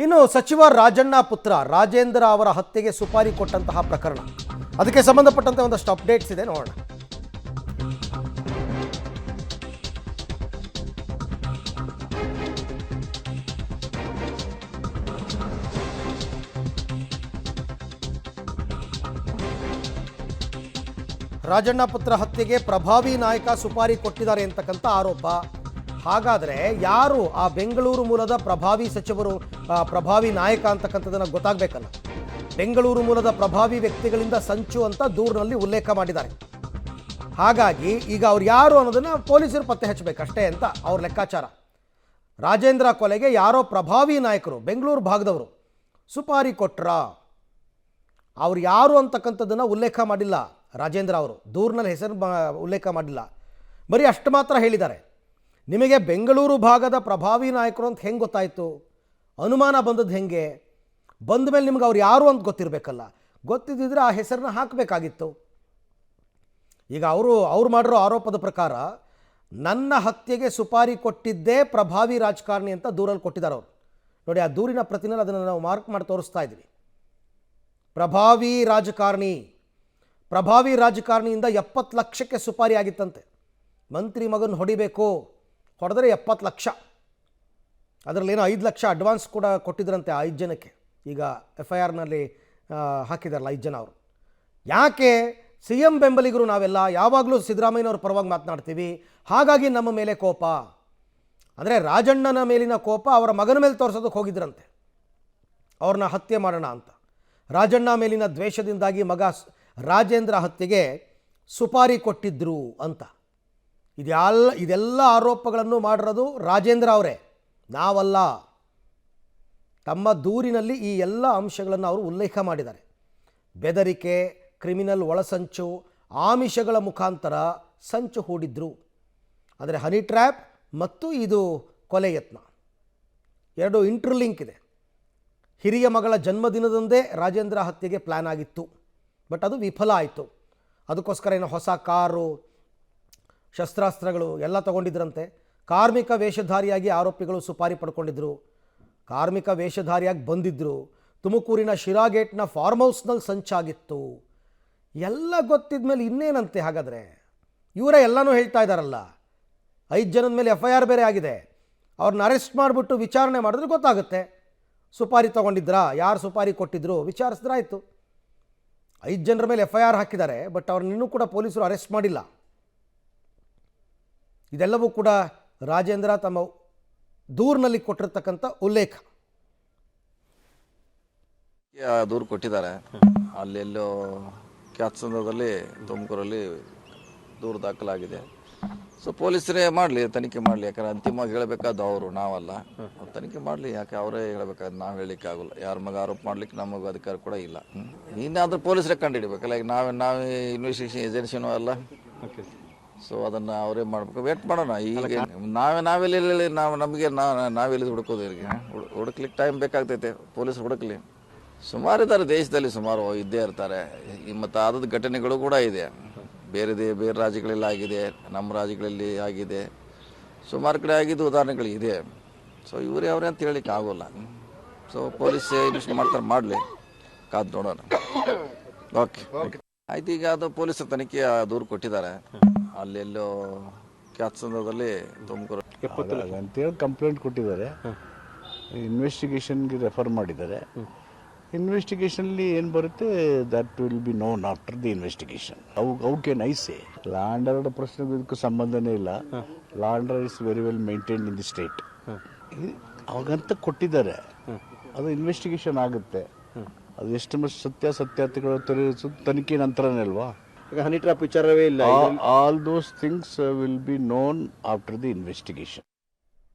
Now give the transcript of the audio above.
ಇನ್ನು ಸಚಿವ ರಾಜಣ್ಣ ಪುತ್ರ ರಾಜೇಂದ್ರ ಅವರ ಹತ್ಯೆಗೆ ಸುಪಾರಿ ಕೊಟ್ಟಂತಹ ಪ್ರಕರಣ, ಅದಕ್ಕೆ ಸಂಬಂಧಪಟ್ಟಂತೆ ಒಂದಷ್ಟು ಅಪ್ಡೇಟ್ಸ್ ಇದೆ, ನೋಡೋಣ. ರಾಜಣ್ಣ ಪುತ್ರ ಹತ್ಯೆಗೆ ಪ್ರಭಾವಿ ನಾಯಕ ಸುಪಾರಿ ಕೊಟ್ಟಿದ್ದಾರೆ ಅಂತಕ್ಕಂಥ ಆರೋಪ. ಹಾಗಾದರೆ ಯಾರು ಆ ಬೆಂಗಳೂರು ಮೂಲದ ಪ್ರಭಾವಿ ಸಚಿವರು, ಪ್ರಭಾವಿ ನಾಯಕ ಅಂತಕ್ಕಂಥದ್ದನ್ನು ಗೊತ್ತಾಗಬೇಕಲ್ಲ. ಬೆಂಗಳೂರು ಮೂಲದ ಪ್ರಭಾವಿ ವ್ಯಕ್ತಿಗಳಿಂದ ಸಂಚು ಅಂತ ದೂರಿನಲ್ಲಿ ಉಲ್ಲೇಖ ಮಾಡಿದ್ದಾರೆ. ಹಾಗಾಗಿ ಈಗ ಅವ್ರು ಯಾರು ಅನ್ನೋದನ್ನು ಪೊಲೀಸರು ಪತ್ತೆ ಹಚ್ಚಬೇಕಷ್ಟೇ ಅಂತ ಅವ್ರ ಲೆಕ್ಕಾಚಾರ. ರಾಜೇಂದ್ರ ಕೊಲೆಗೆ ಯಾರೋ ಪ್ರಭಾವಿ ನಾಯಕರು ಬೆಂಗಳೂರು ಭಾಗದವರು ಸುಪಾರಿ ಕೊಟ್ರ, ಅವ್ರು ಯಾರು ಅಂತಕ್ಕಂಥದ್ದನ್ನು ಉಲ್ಲೇಖ ಮಾಡಿಲ್ಲ. ರಾಜೇಂದ್ರ ಅವರು ದೂರಿನಲ್ಲಿ ಹೆಸರು ಉಲ್ಲೇಖ ಮಾಡಿಲ್ಲ, ಬರೀ ಅಷ್ಟು ಮಾತ್ರ ಹೇಳಿದ್ದಾರೆ. ನಿಮಗೆ ಬೆಂಗಳೂರು ಭಾಗದ ಪ್ರಭಾವಿ ನಾಯಕರು ಅಂತ ಹೆಂಗೆ ಗೊತ್ತಾಯಿತು? ಅನುಮಾನ ಬಂದದ್ದು ಹೆಂಗೆ? ಬಂದ ಮೇಲೆ ನಿಮ್ಗೆ ಅವ್ರು ಯಾರು ಅಂತ ಗೊತ್ತಿರಬೇಕಲ್ಲ. ಗೊತ್ತಿದ್ದಿದ್ರೆ ಆ ಹೆಸರನ್ನ ಹಾಕಬೇಕಾಗಿತ್ತು. ಈಗ ಅವರು ಮಾಡಿರೋ ಆರೋಪದ ಪ್ರಕಾರ ನನ್ನ ಹತ್ಯೆಗೆ ಸುಪಾರಿ ಕೊಟ್ಟಿದ್ದೇ ಪ್ರಭಾವಿ ರಾಜಕಾರಣಿ ಅಂತ ದೂರಲ್ಲಿ ಕೊಟ್ಟಿದ್ದಾರೆ ಅವರು. ನೋಡಿ, ಆ ದೂರಿನ ಪ್ರತಿನಲ್ಲಿ ಅದನ್ನು ನಾವು ಮಾರ್ಕ್ ಮಾಡಿ ತೋರಿಸ್ತಾ ಇದ್ದೀವಿ. ಪ್ರಭಾವಿ ರಾಜಕಾರಣಿಯಿಂದ 70 ಲಕ್ಷಕ್ಕೆ ಸುಪಾರಿ ಆಗಿತ್ತಂತೆ. ಮಂತ್ರಿ ಮಗನ ಹೊಡಿಬೇಕು, ಹೊಡೆದರೆ 70 ಲಕ್ಷ. ಅದರಲ್ಲೇನೋ 5 ಲಕ್ಷ ಅಡ್ವಾನ್ಸ್ ಕೂಡ ಕೊಟ್ಟಿದ್ರಂತೆ ಆ 5 ಜನಕ್ಕೆ. ಈಗ FIRನಲ್ಲಿ ಹಾಕಿದಾರಲ್ಲ 5 ಜನ ಅವರು. ಯಾಕೆ? CM ಬೆಂಬಲಿಗರು ನಾವೆಲ್ಲ, ಯಾವಾಗಲೂ ಸಿದ್ದರಾಮಯ್ಯನವ್ರ ಪರವಾಗಿ ಮಾತನಾಡ್ತೀವಿ, ಹಾಗಾಗಿ ನಮ್ಮ ಮೇಲೆ ಕೋಪ. ಅಂದರೆ ರಾಜಣ್ಣನ ಮೇಲಿನ ಕೋಪ ಅವರ ಮಗನ ಮೇಲೆ ತೋರಿಸೋದಕ್ಕೆ ಹೋಗಿದ್ರಂತೆ, ಅವ್ರನ್ನ ಹತ್ಯೆ ಮಾಡೋಣ ಅಂತ. ರಾಜಣ್ಣ ಮೇಲಿನ ದ್ವೇಷದಿಂದಾಗಿ ಮಗ ರಾಜೇಂದ್ರ ಹತ್ಯೆಗೆ ಸುಪಾರಿ ಕೊಟ್ಟಿದ್ರು ಅಂತ. ಇದೆಲ್ಲ ಆರೋಪಗಳನ್ನು ಮಾಡಿರೋದು ರಾಜೇಂದ್ರ ಅವರೇ, ನಾವಲ್ಲ. ತಮ್ಮ ದೂರಿನಲ್ಲಿ ಈ ಎಲ್ಲ ಅಂಶಗಳನ್ನು ಅವರು ಉಲ್ಲೇಖ ಮಾಡಿದ್ದಾರೆ. ಬೆದರಿಕೆ, ಕ್ರಿಮಿನಲ್ ಒಳಸಂಚು, ಆಮಿಷಗಳ ಮುಖಾಂತರ ಸಂಚು ಹೂಡಿದ್ರು. ಅಂದರೆ ಹನಿ ಟ್ರ್ಯಾಪ್ ಮತ್ತು ಇದು ಕೊಲೆ ಯತ್ನ ಎರಡು ಇಂಟರ್ಲಿಂಕ್ ಇದೆ. ಹಿರಿಯ ಮಗಳ ಜನ್ಮದಿನದಂದೇ ರಾಜೇಂದ್ರ ಹತ್ಯೆಗೆ ಪ್ಲ್ಯಾನ್ ಆಗಿತ್ತು, ಬಟ್ ಅದು ವಿಫಲ ಆಯಿತು. ಅದಕ್ಕೋಸ್ಕರ ಏನೋ ಹೊಸ ಕಾರು, ಶಸ್ತ್ರಾಸ್ತ್ರಗಳು ಎಲ್ಲ ತಗೊಂಡಿದ್ರಂತೆ. ಕಾರ್ಮಿಕ ವೇಷಧಾರಿಯಾಗಿ ಆರೋಪಿಗಳು ಸುಪಾರಿ ಪಡ್ಕೊಂಡಿದ್ರು. ಕಾರ್ಮಿಕ ವೇಷಧಾರಿಯಾಗಿ ಬಂದಿದ್ದರು. ತುಮಕೂರಿನ ಶಿರಾಗೇಟ್ನ ಫಾರ್ಮ್ ಹೌಸ್ನಲ್ಲಿ ಸಂಚಾಗಿತ್ತು. ಎಲ್ಲ ಗೊತ್ತಿದ ಮೇಲೆ ಇನ್ನೇನಂತೆ? ಹಾಗಾದರೆ ಇವರೇ ಎಲ್ಲನೂ ಹೇಳ್ತಾ ಇದ್ದಾರಲ್ಲ. 5 ಜನದ ಮೇಲೆ FIR ಬೇರೆ ಆಗಿದೆ. ಅವ್ರನ್ನ ಅರೆಸ್ಟ್ ಮಾಡಿಬಿಟ್ಟು ವಿಚಾರಣೆ ಮಾಡಿದ್ರೆ ಗೊತ್ತಾಗುತ್ತೆ. ಸುಪಾರಿ ತೊಗೊಂಡಿದ್ರಾ, ಯಾರು ಸುಪಾರಿ ಕೊಟ್ಟಿದ್ರು ವಿಚಾರಿಸಿದ್ರಾಯ್ತು. 5 ಜನರ ಮೇಲೆ FIR ಹಾಕಿದ್ದಾರೆ, ಬಟ್ ಅವ್ರನ್ನಿನ್ನೂ ಕೂಡ ಪೊಲೀಸರು ಅರೆಸ್ಟ್ ಮಾಡಿಲ್ಲ. ಇದೆಲ್ಲವೂ ಕೂಡ ರಾಜೇಂದ್ರ ತಮ್ಮ ದೂರಿನಲ್ಲಿ ಕೊಟ್ಟಿರ್ತಕ್ಕಂಥ ಉಲ್ಲೇಖ. ದೂರು ಕೊಟ್ಟಿದ್ದಾರೆ. ಅಲ್ಲೆಲ್ಲೋ ಕ್ಯಾತ್ಸಂದ್ರದಲ್ಲಿ ತುಮಕೂರಲ್ಲಿ ದೂರು ದಾಖಲಾಗಿದೆ. ಸೊ ಪೊಲೀಸರೇ ಮಾಡಲಿ, ತನಿಖೆ ಮಾಡಲಿ. ಯಾಕಂದ್ರೆ ಅಂತಿಮವಾಗಿ ಹೇಳಬೇಕಾದ ಅವರು, ನಾವಲ್ಲ. ತನಿಖೆ ಮಾಡಲಿ, ಯಾಕೆ ಅವರೇ ಹೇಳಬೇಕಾದ, ನಾವು ಹೇಳಲಿಕ್ಕೆ ಆಗೋಲ್ಲ. ಯಾರ ಮಗ ಆರೋಪ ಮಾಡ್ಲಿಕ್ಕೆ ನಮಗೆ ಅಧಿಕಾರ ಕೂಡ ಇಲ್ಲ. ಇನ್ನಾದ್ರೂ ಪೊಲೀಸರೇ ಕಂಡುಹಿಡಬೇಕಲ್ಲ. ಈಗ ನಾವೇ ಇನ್ವೆಸ್ಟಿಗೇಷನ್ ಏಜೆನ್ಸಿನೂ ಅಲ್ಲ. ಸೊ ಅದನ್ನು ಅವರೇ ಮಾಡಬೇಕು. ವೇಟ್ ಮಾಡೋಣ. ಈಗ ನಾವೆಲ್ಲಿ ನಾವೆಲ್ಲಿ ಹುಡುಕೋದು? ಇವ್ರಿಗೆ ಹುಡುಕ್ಲಿಕ್ಕೆ ಟೈಮ್ ಬೇಕಾಗ್ತೈತೆ. ಪೊಲೀಸರು ಹುಡುಕ್ಲಿ. ಸುಮಾರು ಇದ್ದಾರೆ ದೇಶದಲ್ಲಿ, ಸುಮಾರು ಇದ್ದೇ ಇರ್ತಾರೆ. ಮತ್ತು ಆದದ ಘಟನೆಗಳು ಕೂಡ ಇದೆ. ಬೇರೆ ರಾಜ್ಯಗಳಲ್ಲಿ ಆಗಿದೆ, ನಮ್ಮ ರಾಜ್ಯಗಳಲ್ಲಿ ಆಗಿದೆ, ಸುಮಾರು ಕಡೆ ಆಗಿದ್ದು ಉದಾಹರಣೆಗಳು ಇದೆ. ಸೊ ಇವರೇ ಅವರೇ ಅಂತ ಹೇಳಲಿಕ್ಕೆ ಆಗೋಲ್ಲ. ಸೊ ಪೊಲೀಸ್ ಇನ್ವೆಸ್ಟ್ ಮಾಡ್ತಾರೆ, ಮಾಡಲಿ, ಕಾದು ನೋಡೋಣ. ಓಕೆ ಆಯ್ತು. ಈಗ ಅದು ಪೊಲೀಸರ ತನಿಖೆ ದೂರು ಕೊಟ್ಟಿದ್ದಾರೆ. ಅಲ್ಲೆಲ್ಲೋ ಕ್ಯಾತ್ಸಂದ್ರದಲ್ಲಿ ತುಮಕೂರು ಅಂತೇಳಿ ಕಂಪ್ಲೇಂಟ್ ಕೊಟ್ಟಿದ್ದಾರೆ. ಇನ್ವೆಸ್ಟಿಗೇಷನ್ಗೆ ರೆಫರ್ ಮಾಡಿದ್ದಾರೆ. ಇನ್ವೆಸ್ಟಿಗೇಷನ್ಲಿ ಏನು ಬರುತ್ತೆ that will be known after the investigation. How can I say? Law and order ಪ್ರಶ್ನೆಗೂ ಇದಕ್ಕೂ ಸಂಬಂಧನೇ ಇಲ್ಲ. Law and order is very well maintained in the state. ಅವಾಗಂತ ಕೊಟ್ಟಿದ್ದಾರೆ, ಅದು ಇನ್ವೆಸ್ಟಿಗೇಷನ್ ಆಗುತ್ತೆ. ಅದು ಎಷ್ಟು ಮಷ್ಟು ಸತ್ಯಾಸತ್ಯತೆಗಳು ತನಿಖೆ ನಂತರನೇ ಅಲ್ವಾ. ಹನಿ ಟ್ರಾಪ್ ವಿಚಾರವೇ ಇಲ್ಲ. All those things will be known after the investigation.